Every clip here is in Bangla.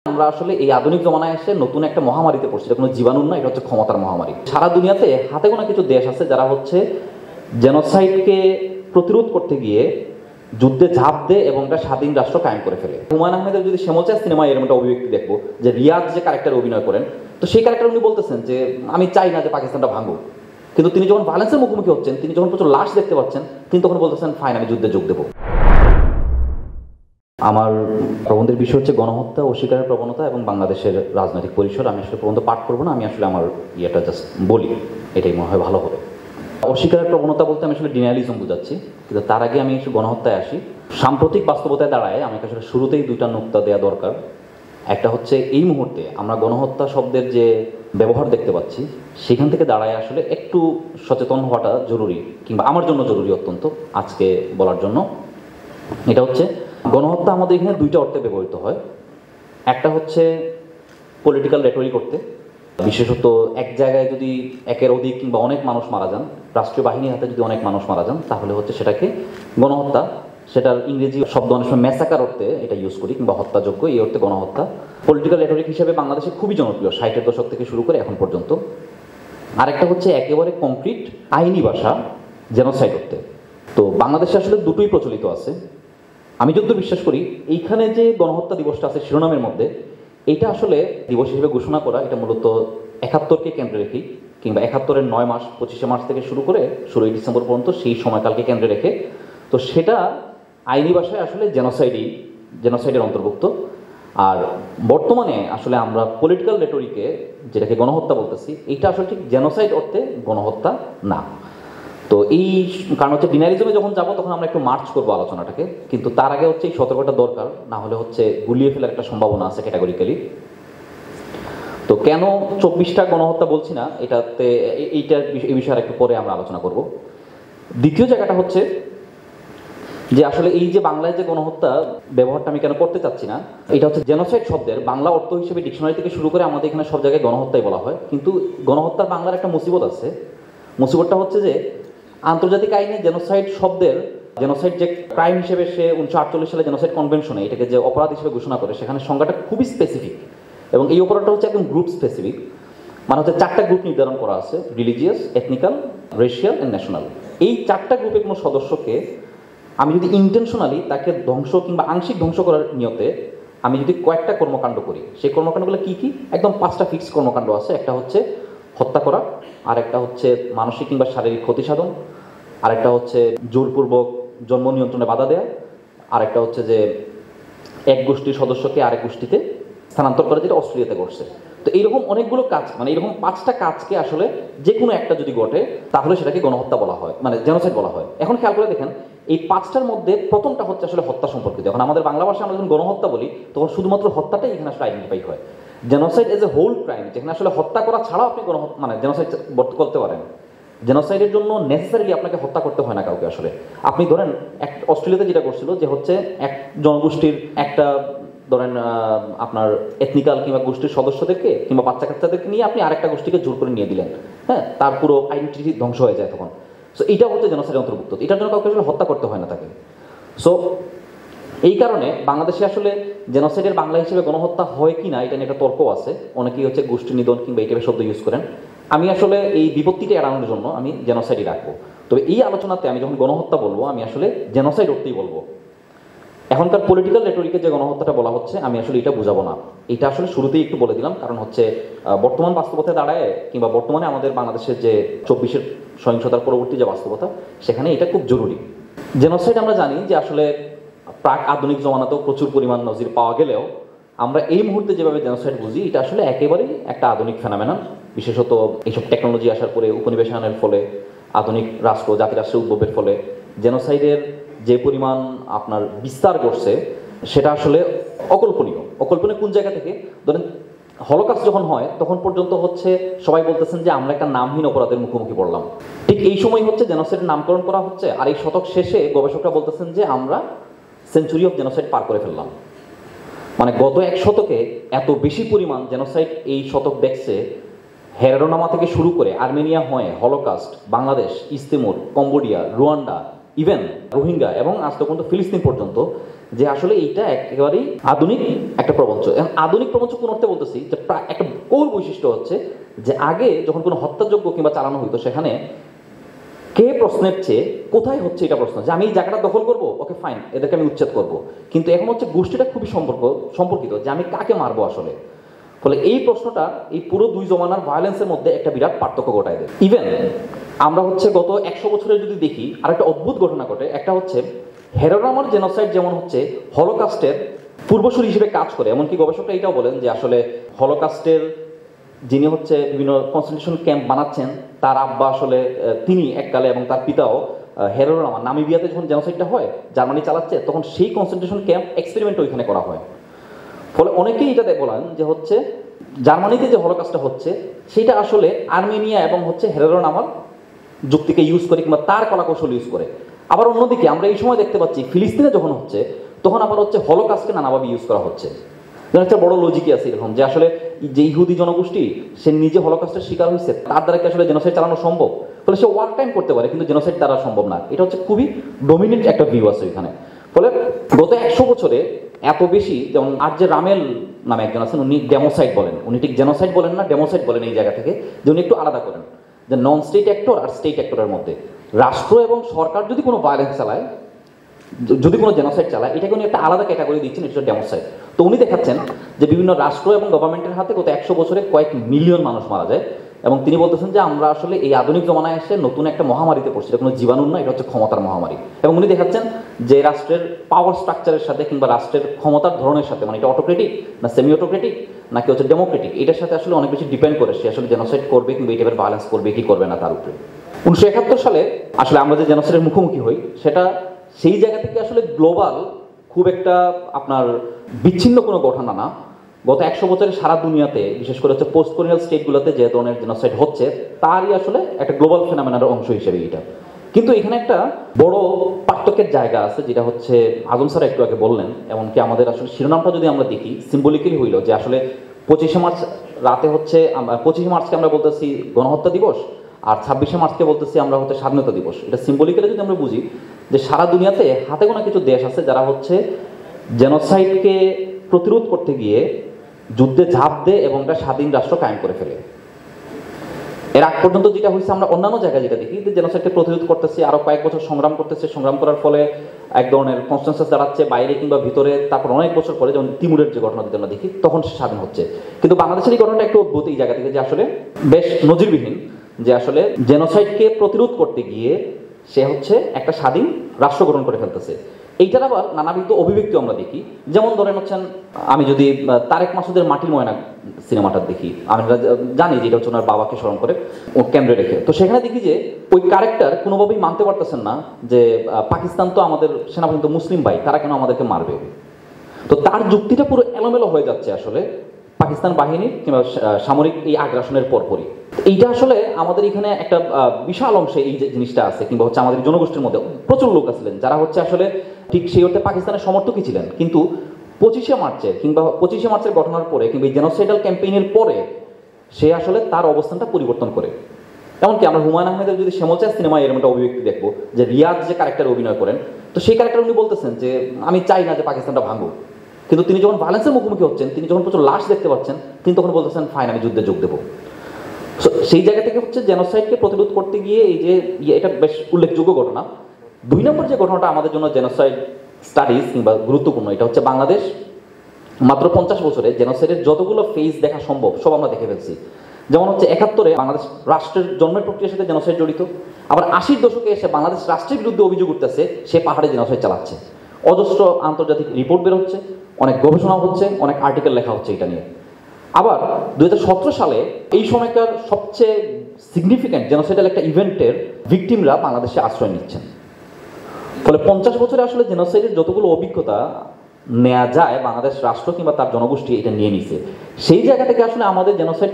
আমরা আসলে এই আধুনিক জমানায় এসে নতুন একটা মহামারীতে পড়ছি। এটা কোনো জীবাণু না, এটা হচ্ছে ক্ষমতার মহামারী। সারা দুনিয়াতে হাতে গোনা কিছু দেশ আছে যারা হচ্ছে জেনোসাইডকে প্রতিরোধ করতে গিয়ে যুদ্ধে ঝাঁপ দেয় এবং একটা স্বাধীন রাষ্ট্র কায়েম করে ফেলে। হুমায়ুন আহমেদের যদি শ্যামল সিনেমায় এরকম একটা অভিব্যক্তি দেখবো যে রিয়াজ যে ক্যারেক্টার অভিনয় করেন, তো সেই ক্যারেক্টার উনি বলতেছেন যে আমি চাই না যে পাকিস্তানটা ভাঙুক, কিন্তু তিনি যখন ভায়োলেন্সের মুখোমুখি হচ্ছেন, তিনি যখন প্রচুর লাশ দেখতে পাচ্ছেন, তিনি তখন বলতেছেন ফাইন আমি যুদ্ধে যোগ দেবো। আমার প্রবন্ধের বিষয় হচ্ছে গণহত্যা, অস্বীকারের প্রবণতা এবং বাংলাদেশের রাজনৈতিক পরিসর। আমি আসলে প্রবন্ধ পাঠ করবো না, আমি আসলে আমার ইয়েটা জাস্ট বলি, এটাই মনে হয় ভালো হবে। অস্বীকারের প্রবণতা বলতে আমি আসলে ডিনায়ালিজম বুঝাচ্ছি, কিন্তু তার আগে আমি একটু গণহত্যায় আসি। সাম্প্রতিক বাস্তবতায় দাঁড়ায় আমাকে আসলে শুরুতেই দুইটা নুক্তা দেওয়া দরকার। একটা হচ্ছে এই মুহূর্তে আমরা গণহত্যা শব্দের যে ব্যবহার দেখতে পাচ্ছি, সেখান থেকে দাঁড়ায় আসলে একটু সচেতন হওয়াটা জরুরি, কিংবা আমার জন্য জরুরি অত্যন্ত আজকে বলার জন্য। এটা হচ্ছে গণহত্যা আমাদের এখানে দুইটা অর্থে ব্যবহৃত হয়। একটা হচ্ছে পলিটিক্যাল রেটরিক করতে, বিশেষত এক জায়গায় যদি একের অধিক কিংবা অনেক মানুষ মারা যান, রাষ্ট্রীয় বাহিনীর হাতে যদি অনেক মানুষ মারা যান, তাহলে হচ্ছে সেটাকে গণহত্যা। সেটার ইংরেজি শব্দ অনেক সময় ম্যাসাকার অর্থে এটা ইউজ করি, কিংবা হত্যাযোগ্য, এই অর্থে গণহত্যা। পলিটিক্যাল রেটরিক হিসেবে বাংলাদেশে খুবই জনপ্রিয় 60-এর দশক থেকে শুরু করে এখন পর্যন্ত। আরেকটা হচ্ছে একেবারে কংক্রিট আইনি ভাষা, জেনোসাইড অর্থে। তো বাংলাদেশে আসলে দুটোই প্রচলিত আছে। আমি যতদূর বিশ্বাস করি এইখানে যে গণহত্যা দিবসটা আছে শিরোনামের মধ্যে, এটা আসলে দিবস হিসেবে ঘোষণা করা, এটা মূলত 71কে কেন্দ্রে রেখেই, কিংবা 71-এর 9 মাস 25শে মার্চ থেকে শুরু করে 16ই ডিসেম্বর পর্যন্ত সেই সময়কালকে কেন্দ্রে রেখে। তো সেটা আইনি ভাষায় আসলে জেনোসাইডের অন্তর্ভুক্ত। আর বর্তমানে আসলে আমরা পলিটিক্যাল রেটরিকে যেটাকে গণহত্যা বলতেছি, এইটা আসলে ঠিক জেনোসাইড অর্থে গণহত্যা না। তো এই কারণ হচ্ছে ডিনায়ালিজমে যখন যাবো তখন আমরা একটু মার্চ করবো আলোচনাটাকে, কিন্তু তার আগে হচ্ছে এই সতর্কতা দরকার, না হলে হচ্ছে গুলিয়ে ফেলার একটা সম্ভাবনা আছে ক্যাটাগরিক্যালি। তো কেন 24টা গণহত্যা বলছি না, এটাতে এই বিষয়ে একটু পরে আমরা আলোচনা করব। দ্বিতীয় জায়গাটা হচ্ছে যে আসলে এই যে বাংলায় যে গণহত্যা ব্যবহারটা আমি কেন করতে চাচ্ছি না, এটা হচ্ছে জেনোসাইড শব্দের বাংলা অর্থ হিসেবে ডিকশনারি থেকে শুরু করে আমাদের এখানে সব জায়গায় গণহত্যাই বলা হয়, কিন্তু গণহত্যার বাংলার একটা মুসিবত আছে। মুসিবতটা হচ্ছে যে আন্তর্জাতিক আইনে জেনোসাইড শব্দের, জেনোসাইড যে ক্রাইম হিসেবে সে 1948 সালে জেনোসাইড কনভেনশনে এটাকে যে অপরাধ হিসেবে ঘোষণা করে, সেখানে সংজ্ঞাটা খুবই স্পেসিফিক, এবং এই অপরাধটা হচ্ছে একদম গ্রুপ স্পেসিফিক। মানে হচ্ছে 4টা গ্রুপ নির্ধারণ করা আছে: রিলিজিয়াস, এথনিক্যাল, রেশিয়াল অ্যান্ড ন্যাশনাল। এই 4টা গ্রুপের কোনো সদস্যকে আমি যদি ইন্টেনশনালি তাকে ধ্বংস কিংবা আংশিক ধ্বংস করার নিয়তে আমি যদি কয়েকটা কর্মকাণ্ড করি, সেই কর্মকাণ্ডগুলো কী কী? একদম 5টা ফিক্সড কর্মকাণ্ড আছে। একটা হচ্ছে হত্যা করা, আরেকটা হচ্ছে মানসিক কিংবা শারীরিক ক্ষতি সাধন, আরেকটা হচ্ছে জোরপূর্বক জন্ম নিয়ন্ত্রণে বাধা দেয়া, আরেকটা হচ্ছে যে এক গোষ্ঠীর সদস্যকে আরেক গোষ্ঠীতে স্থানান্তর করা, যেটা অস্ট্রেলিয়াতে ঘটছে। তো এইরকম অনেকগুলো কাজ, মানে এরকম 5টা কাজকে আসলে যে কোনো একটা যদি ঘটে তাহলে সেটাকে গণহত্যা বলা হয়, মানে জেনোসাইড বলা হয়। এখন খেয়াল করে দেখেন, এই 5টার মধ্যে প্রথমটা হচ্ছে আসলে হত্যা সম্পর্কিত। এখন আমাদের বাংলা ভাষায় আমরা যখন গণহত্যা বলি তখন শুধুমাত্র হত্যাটাই এখানে আসলে আইডেন্টিফাই হয়। Genocide as a whole crime, যেখানে আসলে হত্যা করা ছাড়াও আপনি মানে জেনোসাইড করতে পারেন। জেনোসাইডের জন্য নেসেসারিলি আপনাকে হত্যা করতে হয় না কাউকে। আসলে আপনি ধরেন অস্ট্রেলিয়াতে যেটা করছিল যে হচ্ছে এক জনগোষ্ঠীর একটা ধরেন আপনার এথনিক্যাল কিংবা গোষ্ঠীর সদস্যদেরকে কিংবা বাচ্চা কাচ্চাদেরকে নিয়ে আপনি আরেকটা গোষ্ঠীকে জোর করে নিয়ে দিলেন, হ্যাঁ, তার পুরো আইডেন্টিটি ধ্বংস হয়ে যায় তখন। সো এইটা হচ্ছে জেনোসাইডের অন্তর্ভুক্ত। এটার জন্য কাউকে আসলে হত্যা করতে হয় না তাকে। সো এই কারণে বাংলাদেশে আসলে জেনোসাইডের বাংলা হিসেবে গণহত্যা হয় কি না এটা নিয়ে একটা তর্ক আছে। অনেকেই হচ্ছে গোষ্ঠী নিধন কিংবা এই টাইপের শব্দ ইউজ করেন। আমি আসলে এই বিপত্তিটা এড়ানোর জন্য আমি জেনোসাইডই রাখবো। তবে এই আলোচনাতে আমি যখন গণহত্যা বলবো, আমি আসলে জেনোসাইড অর্থেই বলবো। এখনকার পলিটিক্যাল রেটরিকে যে গণহত্যাটা বলা হচ্ছে, আমি আসলে এটা বুঝাবো না। এটা আসলে শুরুতেই একটু বলে দিলাম, কারণ হচ্ছে বর্তমান বাস্তবতায় দাঁড়ায় কিংবা বর্তমানে আমাদের বাংলাদেশের যে 24-এর সহিংসতার পরবর্তী যে বাস্তবতা, সেখানে এটা খুব জরুরি। জেনোসাইড আমরা জানি যে আসলে প্রাক আধুনিক জমানাতেও প্রচুর পরিমাণ নজির পাওয়া গেলেও আমরা এই মুহূর্তে যেভাবে জেনোসাইড বুঝি, এটা আসলে একেবারেই একটা আধুনিক ফেনোমেনন। বিশেষত এইসব টেকনোলজি আসার পরে, উপনিবেশনের ফলে, আধুনিক রাষ্ট্র জাতিরাষ্ট্রের উদ্ভবের ফলে জেনোসাইডের যে পরিমাণ আপনার বিস্তার করছে, সেটা আসলে অকল্পনীয়। অকল্পনীয় কোন জায়গা থেকে? ধরেন হলোকাস্ট যখন হয় তখন পর্যন্ত হচ্ছে সবাই বলতেছেন যে আমরা একটা নামহীন অপরাধের মুখোমুখি পড়লাম। ঠিক এই সময় হচ্ছে জেনোসাইডের নামকরণ করা হচ্ছে, আর এই শতক শেষে গবেষকরা বলতেছেন যে আমরা সেঞ্চুরি অফ জেনোসাইড পার করে ফেললাম। মানে গত 1 শতকে এত বেশি পরিমাণ জেনোসাইড এই শতক দেখছে, হেরোনামা থেকে শুরু করে আর্মেনিয়া হয়ে holocaust, Bangladesh, east Timor, Cambodia, Rwanda, even Rohingya এবং আজ পর্যন্ত ফিলিস্তিন পর্যন্ত যে আসলে এইটা একেবারেই আধুনিক একটা প্রবঞ্চ। এখন আধুনিক প্রবঞ্চ কোন অর্থে বলতেছি, যে একটা কোর বৈশিষ্ট্য হচ্ছে যে আগে যখন কোনো হত্যাযোগ্য কিংবা চালানো হইতো সেখানে কে প্রশ্নের চেয়ে কোথায় হচ্ছে এটা প্রশ্ন, যে আমি এই জায়গাটা দখল করবো, ওকে ফাইন, এদেরকে আমি উচ্ছেদ করবো। কিন্তু এখন হচ্ছে গোষ্ঠীটা খুবই সম্পর্কিত, যে আমি কাকে মারবো আসলে। ফলে এই প্রশ্নটা এই পুরো দুই জমানার ভায়োলেন্সের মধ্যে একটা বিরাট পার্থক্য ঘটায় দেয়। ইভেন আমরা হচ্ছে গত 100 বছরে যদি দেখি, আর একটা অদ্ভুত ঘটনা ঘটে। একটা হচ্ছে হেরোরামার জেনোসাইড যেমন হচ্ছে হলোকাস্টের পূর্বসূরি হিসেবে কাজ করে, এমনকি গবেষকরা এটাও বলেন যে আসলে হলোকাস্টের যিনি হচ্ছে বিভিন্ন কনসেন্ট্রেশন ক্যাম্প বানাচ্ছেন তার আব্বা আসলে তিনি এককালে, এবং তার পিতাও হেরোরামা, নামিবিয়াতে যখন জেনোসাইডটা হয় জার্মানি চালাচ্ছে, তখন সেই কনসেন্ট্রেশন ক্যাম্প এক্সপেরিমেন্ট ওইখানে করা হয়। ফলে অনেকেই এটা বলেন যে হচ্ছে জার্মানিতে যে হলোকাস্টটা হচ্ছে সেটা আসলে আর্মেনিয়া এবং হচ্ছে হেরোরামার যুক্তিকে ইউজ করে কিংবা তার কলাকৌশল ইউজ করে। আবার অন্যদিকে আমরা এই সময় দেখতে পাচ্ছি ফিলিস্তিনে যখন হচ্ছে তখন আবার হচ্ছে হলোকাস্টকে নানাভাবে ইউজ করা হচ্ছে। একটা বড় লজিকই আছে এরকম, যে আসলে যে ইহুদি জনগোষ্ঠী সে নিজে হলোকাস্টের শিকার হয়েছে, তার দ্বারা কি আসলে জেনোসাইড চালানো সম্ভব? ফলে সে ওয়ার টাইম করতে পারে কিন্তু জেনোসাইড দ্বারা সম্ভব না। এটা হচ্ছে খুবই ডমিনেন্ট একটা ভিউ আছে এখানে। ফলে গত 100 বছরে এত বেশি, যেমন আর যে রামেল নামে একজন আছেন, উনি ডেমোসাইড বলেন, উনি ঠিক জেনোসাইড বলেন না, ডেমোসাইড বলেন এই জায়গা থেকে, যে উনি একটু আলাদা করেন যে নন স্টেট অ্যাক্টর আর স্টেট অ্যাক্টরের মধ্যে রাষ্ট্র এবং সরকার যদি কোনো ভায়োলেন্স চালায়, যদি কোনো জেনোসাইড চালায়, এটাকে উনি একটা আলাদা ক্যাটাগরি দিচ্ছেন, এটা ডেমোসাইড। তো উনি দেখাচ্ছেন যে বিভিন্ন রাষ্ট্র এবং গভর্নমেন্টের হাতে গত 100 বছরে কয়েক মিলিয়ন মানুষ মারা যায়, এবং তিনি বলতেছেন যে আমরা আসলে এই আধুনিক জমানায় এসে নতুন একটা মহামারীতে পড়ছি, এটা কোনো জীবাণু না, এটা হচ্ছে ক্ষমতার মহামারী। এবং উনি দেখাচ্ছেন যে রাষ্ট্রের পাওয়ার স্ট্রাকচারের সাথে কিংবা রাষ্ট্রের ক্ষমতার ধরনের সাথে, মানে এটা অটোক্রেটিক না সেমি অটোক্রেটিক নাকি হচ্ছে ডেমোক্রেটিক, এটার সাথে আসলে অনেক বেশি ডিপেন্ড করে সে আসলে জেনোসাইড করবে কিংবা এটা ভায়োলেন্স করবে কি করবে না তার উপরে। 1971 সালে আসলে আমরা যে জেনোসাইডের মুখোমুখি হই সেটা সেই জায়গা থেকে আসলে গ্লোবাল খুব একটা আপনার বিচ্ছিন্ন কোনো ঘটনা না। গত 100 বছরে সারা দুনিয়াতে, বিশেষ করে হচ্ছে পোস্ট কলোনিয়াল স্টেটগুলোতে যে ধরনের জেনোসাইড হচ্ছে তারই আসলে একটা গ্লোবাল ফেনোমেনার অংশ হিসেবে এটা। কিন্তু এখানে একটা বড় পার্থক্যের জায়গা আছে, যেটা হচ্ছে আজম স্যার একটু আগে বললেন। এমনকি আমাদের আসলে শিরোনামটা যদি আমরা দেখি সিম্বলিক্যালি হইল যে আসলে 25শে মার্চ রাতে হচ্ছে 25শে মার্চকে আমরা বলতেছি গণহত্যা দিবস, আর 26শে মার্চকে বলতেছি আমরা হচ্ছে স্বাধীনতা দিবস। এটা সিম্বলিক্যালি যদি আমরা বুঝি যে সারা দুনিয়াতে হাতে গোনা কিছু দেশ আছে যারা হচ্ছে জেনোসাইডকে প্রতিরোধ করতে গিয়ে যুদ্ধে ঝাঁপ দেয় এবং একটা স্বাধীন রাষ্ট্র কায়েম করে ফেলে। এর আগ পর্যন্ত যেটা হয়েছে আমরা অন্যান্য জায়গায় যেটা দেখি যে জেনোসাইডকে প্রতিরোধ করতেছে, আরো কয়েক বছর সংগ্রাম করতেছে, সংগ্রাম করার ফলে এক ধরনের কনসেনসাস দাঁড়াচ্ছে বাইরে কিংবা ভিতরে, তারপর অনেক বছর পরে যেমন তিমুরের যে ঘটনা যদি আমরা দেখি তখন সে স্বাধীন হচ্ছে। কিন্তু বাংলাদেশের এই ঘটনাটা একটু অদ্ভুত এই জায়গা থেকে, যে আসলে বেশ নজিরবিহীন, যে আসলে জেনোসাইডকে প্রতিরোধ করতে গিয়ে সে হচ্ছে একটা স্বাধীন রাষ্ট্র গঠন করে ফেলতেছে। এইটার আবার নানাবিধ অভিব্যক্তি আমরা দেখি। যেমন ধরেন হচ্ছেন, আমি যদি তারেক মাসুদের মাটির ময়না সিনেমাটা দেখি, আমরা জানি যে এটা হচ্ছে ওনার বাবাকে স্মরণ করে ও কেন্দ্রে রেখে, তো সেখানে দেখি যে ওই ক্যারেক্টার কোনোভাবেই মানতে পারতেছেন না যে পাকিস্তান তো আমাদের সেনাবাহিনী তো মুসলিম ভাই, তারা কেন আমাদেরকে মারবে। তো তার যুক্তিটা পুরো এলোমেলো হয়ে যাচ্ছে আসলে পাকিস্তান বাহিনীর কিংবা সামরিক এই আগ্রাসনের পরপরই। এইটা আসলে আমাদের এখানে একটা বিশাল অংশে এই যে জিনিসটা আছে, কিংবা হচ্ছে আমাদের জনগোষ্ঠীর মধ্যে প্রচুর লোক আছিলেন যারা হচ্ছে আসলে ঠিক সেই অর্থে পাকিস্তানের সমর্থকই ছিলেন, কিন্তু 25শে মার্চের কিংবা 25শে মার্চের ঘটনার পরে কিংবা জেনোসাইডাল ক্যাম্পেইনের পরে সে আসলে তার অবস্থানটা পরিবর্তন করে। এমনকি আমরা হুমায়ুন আহমেদের যদি শ্যামল চায় সিনেমায় এরকম একটা অভিব্যক্তি দেখবো, যে রিয়াজ যে ক্যারেক্টার অভিনয় করেন, তো সেই ক্যারেক্টার উনি বলতেছেন যে আমি চাই না যে পাকিস্তানটা ভাঙুক, কিন্তু তিনি যখন ভায়োলেন্সের মুখোমুখি হচ্ছেন, তিনি যখন প্রচুর লাশ দেখতে পাচ্ছেন, তিনি তখন বলতেছেন ফাইন আমি যুদ্ধে যোগ দেবো। সেই জায়গা থেকে হচ্ছে জেনোসাইডকে প্রতিরোধ করতে গিয়ে এই যে এটা বেশ উল্লেখযোগ্য ঘটনা। 2 নম্বর যে ঘটনাটা আমাদের জন্য জেনোসাইড স্টাডিজ কিংবা গুরুত্বপূর্ণ, এটা হচ্ছে বাংলাদেশ মাত্র 50 বছরে জেনোসাইডের যতগুলো ফেজ দেখা সম্ভব সব আমরা দেখে ফেলছি। যেমন হচ্ছে 71-এ বাংলাদেশ রাষ্ট্রের জন্মের প্রক্রিয়ার সাথে জেনোসাইড জড়িত, আবার 80-র দশকে এসে বাংলাদেশ রাষ্ট্রের বিরুদ্ধে অভিযোগ উঠতেছে সে পাহাড়ে জেনোসাইড চালাচ্ছে। অজস্র আন্তর্জাতিক রিপোর্ট বের হচ্ছে, অনেক গবেষণা হচ্ছে, অনেক আর্টিকেল লেখা হচ্ছে এটা নিয়ে। আবার 2017 সালে এই সময়কার সবচেয়ে সিগনিফিক্যান্ট জেনোসাইডাল একটা ইভেন্টের ভিকটিমরা বাংলাদেশে আশ্রয় নিচ্ছেন। ফলে 50 বছরে আসলে জেনোসাইডের যতগুলো অভিজ্ঞতা নেওয়া যায় বাংলাদেশ রাষ্ট্র কিংবা তার জনগোষ্ঠী এটা নিয়ে নিছে। সেই জায়গা থেকে আসলে আমাদের জেনোসাইড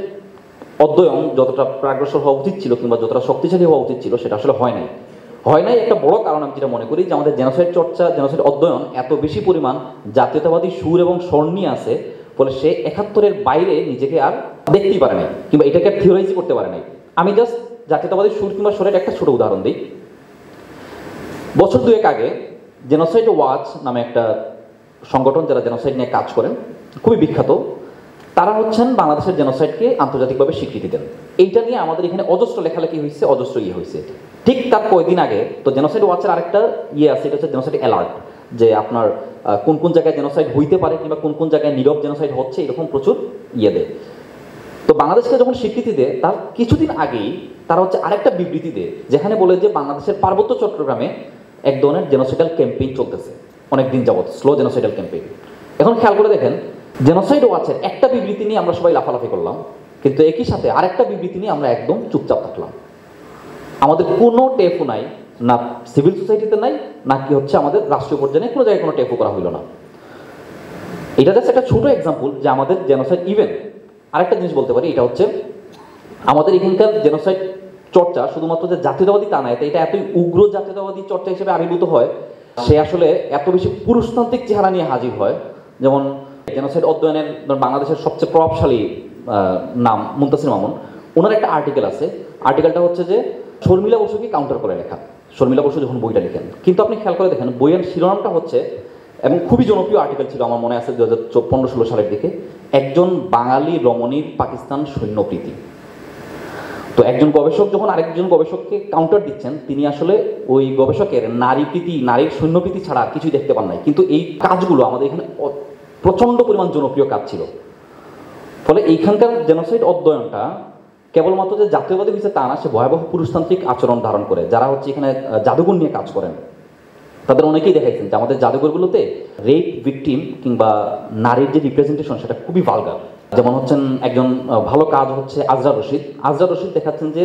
অধ্যয়ন যতটা প্রাগ্রসর হওয়া উচিত ছিল কিংবা যতটা শক্তিশালী হওয়া উচিত ছিল সেটা আসলে হয় নাই। একটা বড় কারণ আমি যেটা মনে করি যে আমাদের জেনোসাইড চর্চা, জেনোসাইড অধ্যয়ন এত বেশি পরিমাণ জাতীয়তাবাদী সুর এবং স্বর নিয়ে আছে, ফলে সে 71-এর বাইরে নিজেকে আর দেখতেই পারে নাই কিংবা এটাকে আর থিওরাইজ করতে পারে নাই। আমি জাস্ট জাতীয়তাবাদী সুর কিংবা স্বরের একটা ছোট উদাহরণ দিই। বছর 2 আগে জেনোসাইড ওয়াচ নামে একটা সংগঠন যারা জেনোসাইড নিয়ে কাজ করেন, খুবই বিখ্যাত, তারা হচ্ছেন বাংলাদেশের জেনোসাইডকে আন্তর্জাতিকভাবে স্বীকৃতি দেন। এইটা নিয়ে আমাদের এখানে অজস্র লেখালেখি হয়েছে, অজস্র হয়েছে। ঠিক তার কয়েকদিন আগে তো জেনোসাইড ওয়াচের আরেকটা আছে, এটা হচ্ছে জেনোসাইড অ্যালার্ট, যে আপনার কোন কোন জায়গায় জেনোসাইড হইতে পারে কিংবা কোন কোন জায়গায় নীরব জেনোসাইড হচ্ছে, এরকম প্রচুর দেয়। তো বাংলাদেশকে যখন স্বীকৃতি দেয় তার কিছুদিন আগেই তারা হচ্ছে আরেকটা বিবৃতি দেয়, যেখানে বলে যে বাংলাদেশের পার্বত্য চট্টগ্রামে এক ধরনের জেনোসাইডাল ক্যাম্পেইন চলতেছে অনেকদিন যাবত, স্লো জেনোসাইডাল ক্যাম্পেইন। এখন খেয়াল করে দেখেন, জেনোসাইড ওয়াচের একটা বিবৃতি নিয়ে আমরা সবাই লাফালাফি করলাম, কিন্তু একই সাথে আরেকটা বিবৃতি নিয়ে আমরা একদম চুপচাপ থাকলাম। আমাদের কোনো টেফু নাই, না সিভিল সোসাইটিতে নাই, না কি হচ্ছে আমাদের রাষ্ট্রীয় পর্যায়ে কোনো জায়গায় কোনো টেফু করা হইল না। এটা জাস্ট একটা ছোট এক্সাম্পল যে আমাদের জেনোসাইড ইভেন আরেকটা জিনিস বলতে পারি, এটা হচ্ছে আমাদের এখানকার জেনোসাইড চর্চা শুধুমাত্র যে জাতীয়তাবাদী তা নয়, এটা এতই উগ্র জাতীয়তাবাদী চর্চা হিসেবে আবির্ভূত হয়, সে আসলে এত বেশি পুরুষতান্ত্রিক চেহারা নিয়ে হাজির হয়। যেমন জেনোসাইড অধ্যয়নের বাংলাদেশের সবচেয়ে প্রভাবশালী নাম মুনতাসির মামুন, ওনার একটা আর্টিকেল আছে। আর্টিকেলটা হচ্ছে যে শর্মিলা বসুকে কাউন্টার করে লেখা, শর্মিলা বসু যখন বইটা লিখেন। কিন্তু আপনি খেয়াল করে দেখেন বইয়ের শিরোনামটা হচ্ছে, এবং খুবই জনপ্রিয় আর্টিকেল ছিল, আমার মনে আছে 2015-16 সালের দিকে, একজন বাঙালি রমণীর পাকিস্তান সৈন্যপ্রীতি। তো একজন গবেষক যখন আরেকজন গবেষককে কাউন্টার দিচ্ছেন, তিনি আসলে ওই গবেষকের নারী প্রীতি, নারীর সৈন্যপ্রীতি ছাড়া আর কিছুই দেখতে পান নাই। কিন্তু এই কাজগুলো আমাদের এখানে প্রচণ্ড পরিমাণ জনপ্রিয় কাজ ছিল। ফলে এইখানকার জেনোসাইড অধ্যয়নটা কেবলমাত্র যে জাতীয়বাদী হয়েছে তা না, সে ভয়াবহ পুরুষতান্ত্রিক আচরণ ধারণ করে। যারা হচ্ছে এখানে জাদুঘর নিয়ে কাজ করেন তাদের অনেকেই দেখাইছেন যে আমাদের জাদুঘরগুলোতে রেপ ভিকটিম কিংবা নারীর যে রিপ্রেজেন্টেশন সেটা খুবই ভালগার। যেমন হচ্ছেন একজন ভালো কাজ হচ্ছে আজরার রশিদ দেখাচ্ছেন যে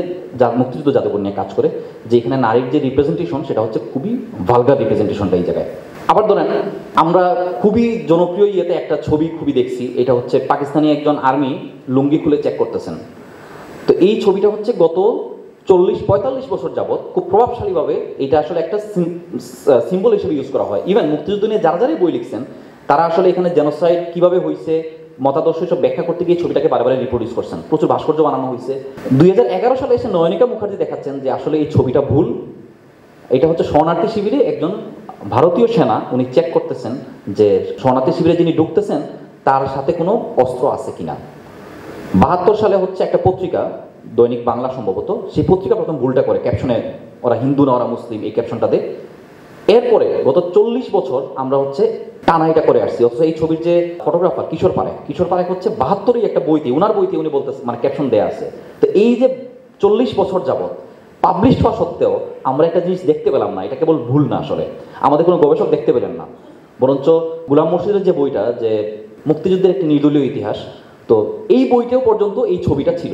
মুক্তিযুদ্ধ জাদুঘর নিয়ে কাজ করে, যে এখানে নারীর যে রিপ্রেজেন্টেশন সেটা হচ্ছে খুবই ভালগার রিপ্রেজেন্টেশনটা এই জায়গায়। আবার ধরেন আমরা খুবই জনপ্রিয় একটা ছবি খুবই দেখছি, এটা হচ্ছে পাকিস্তানি একজন আর্মি লুঙ্গি খুলে চেক করতেছেন। তো এই ছবিটা হচ্ছে গত 40-45 বছর যাবৎ খুব প্রভাবশালীভাবে এটা আসলে একটা সিম্বল হিসেবে ইউজ করা হয়। ইভেন মুক্তিযুদ্ধ নিয়ে যারা যারাই বই লিখছেন তারা আসলে এখানে জেনোসাইড কিভাবে হয়েছে মতাদর্শ সব ব্যাখ্যা করতে গিয়ে ছবিটাকে বারে রিপ্রডিউস করছেন, প্রচুর ভাস্কর্য বানানো হয়েছে। 2011 সালে এসে নয়নিকা মুখার্জি দেখাচ্ছেন যে আসলে এই ছবিটা ভুল। এটা হচ্ছে শরণার্থী শিবিরে একজন ভারতীয় সেনা, উনি চেক করতেছেন যে শরণার্থী শিবিরে যিনি ঢুকতেছেন তার সাথে কোনো অস্ত্র আছে কিনা। 72 সালে হচ্ছে একটা পত্রিকা, দৈনিক বাংলা সম্ভবত, সেই পত্রিকা প্রথম ভুলটা করে, ক্যাপশনে ওরা হিন্দু না ওরা মুসলিম এই ক্যাপশনটা দেয়। এরপরে গত 40 বছর আমরা হচ্ছে টানা এটা করে আসছি। অথচ এই ছবির যে ফটোগ্রাফার কিশোর পারেখ হচ্ছে 72 একটা বইতে, উনার বইতে উনি বলতেছে, মানে ক্যাপশন দেয়া আছে। তো এই যে 40 বছর যাবৎ পাবলিশ হওয়া সত্ত্বেও আমরা একটা জিনিস দেখতে পেলাম না, এটা কেবল ভুল না, আসলে আমাদের কোনো গবেষক দেখতে পেলেন না, বরঞ্চ গুলাম মুর্শিদের যে বইটা, যে মুক্তিযুদ্ধের একটি নির্দলীয় ইতিহাস, তো এই বইটাও পর্যন্ত এই ছবিটা ছিল।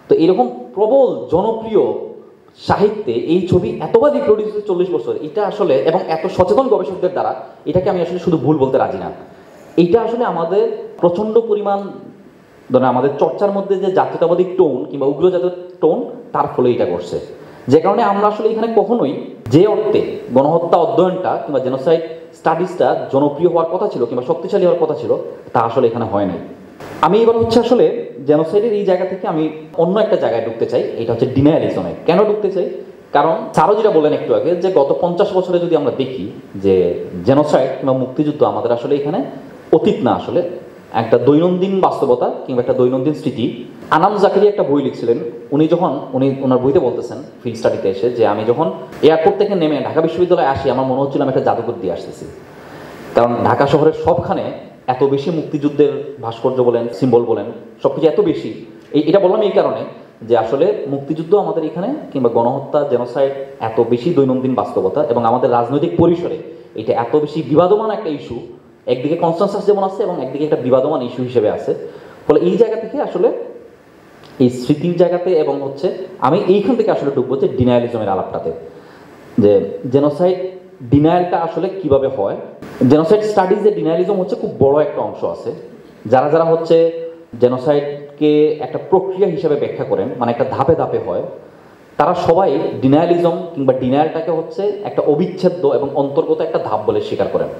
তো এরকম প্রবল জনপ্রিয় সাহিত্যে এই ছবি এতবার রিপ্রডিউস হয়েছে 40 বছর, এটা আসলে, এবং এত সচেতন গবেষকদের দ্বারা, এটাকে আমি আসলে শুধু ভুল বলতে রাজি না। এইটা আসলে আমাদের প্রচণ্ড পরিমাণ ধরেন আমাদের চর্চার মধ্যে যে জাতীয়তাবাদী টোন কিংবা উগ্র জাতীয় টোন, তার ফলে এটা করছে। যে কারণে আমরা আসলে এখানে কখনোই যে অর্থে গণহত্যা অধ্যয়নটা কিংবা জেনোসাইড স্টাডিজটা জনপ্রিয় হওয়ার কথা ছিল কিংবা শক্তিশালী হওয়ার কথা ছিল, তা আসলে এখানে হয় নাই। আমি এবার হচ্ছে আসলে জেনোসাইডের এই জায়গা থেকে আমি অন্য একটা জায়গায় ঢুকতে চাই, এটা হচ্ছে ডিনায়ালিজমে। কেন ঢুকতে চাই? কারণ স্যারও যেটা বললেন একটু আগে, যে গত 50 বছরে যদি আমরা দেখি যে জেনোসাইড কিংবা মুক্তিযুদ্ধ আমাদের আসলে এখানে অতীত না, আসলে একটা দৈনন্দিন বাস্তবতা কিংবা একটা দৈনন্দিন স্মৃতি। আনাম জাকারি একটা বই লিখছিলেন, উনি ওনার বইতে বলতেছেন ফিল্ড স্টাডিতে এসে, যে আমি যখন এয়ারপোর্ট থেকে নেমে ঢাকা বিশ্ববিদ্যালয়ে আসি আমার মনে হচ্ছিল আমি একটা জাদুঘর দিয়ে আসতেছি। কারণ ঢাকা শহরের সবখানে এত বেশি মুক্তিযুদ্ধের ভাস্কর্য বলেন, সিম্বল বলেন, সবকিছু এত বেশি। এটা বললাম এই কারণে যে আসলে মুক্তিযুদ্ধ আমাদের এখানে কিংবা গণহত্যা জেনোসাইড এত বেশি দৈনন্দিন বাস্তবতা, এবং আমাদের রাজনৈতিক পরিসরে এটা এত বেশি বিবাদমান একটা ইস্যু। একদিকে কনসেনসাস যেমন আছে এবং একদিকে একটা বিবাদমান ইস্যু হিসেবে আছে। ফলে এই জায়গা থেকে আসলে এই স্মৃতির জায়গাতে, এবং হচ্ছে আমি এইখান থেকে আসলে ঢুকবো যে ডিনায়ালিজমের আলাপটাতে, যে জেনোসাইড ডিনায়ালটা আসলে কিভাবে হয়। জেনোসাইড স্টাডিজে ডিনায়ালিজম হচ্ছে খুব বড় একটা অংশ আছে। যারা হচ্ছে জেনোসাইডকে একটা প্রক্রিয়া হিসেবে ব্যাখ্যা করেন, মানে একটা ধাপে ধাপে হয়, তারা সবাই ডিনায়ালিজম কিংবা ডিনায়ালটাকে হচ্ছে একটা অবিচ্ছেদ্য এবং অন্তর্গত একটা ধাপ বলে স্বীকার করেন।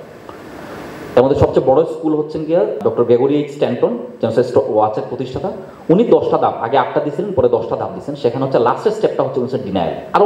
এর মধ্যে সবচেয়ে বড় স্কুল হচ্ছেন গিয়া doctor Gregory H Stanton, genocide ওয়াচের প্রতিষ্ঠাতা। উনি 10টা ধাপ, আগে 8টা দিয়েছিলেন, পরে 10টা ধাপ দিয়েছেন। সেখানে হচ্ছে লাস্টের স্টেপটা হচ্ছে ডিনায়াল। আর